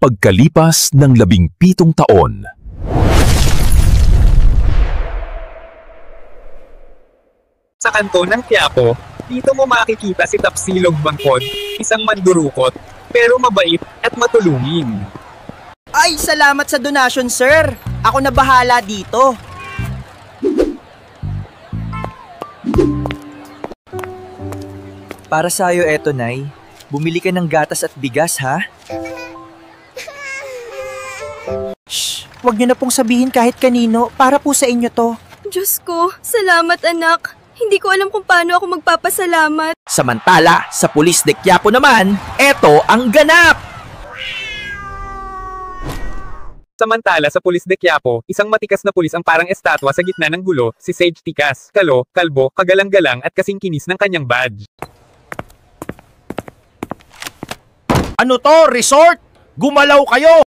Pagkalipas ng 17 taon, Sa kanto ng Quiapo, dito mo makikita si Tapsilog Bangkod, isang mandurukot, pero mabait at matulungin. Ay, salamat sa donasyon, sir. Ako na bahala dito. Para sa'yo eto, Nay. Bumili ka ng gatas at bigas, ha? Shh! Huwag niyo na pong sabihin kahit kanino. Para po sa inyo to. Diyos ko, salamat anak. Hindi ko alam kung paano ako magpapasalamat. Samantala, sa pulis de Quiapo naman, eto ang ganap! Samantala sa pulis de Quiapo, isang matikas na pulis ang parang estatwa sa gitna ng gulo, si Sage Tikas, kalbo, kagalang-galang at kasing kinis ng kanyang badge. Ano to, resort? Gumalaw kayo!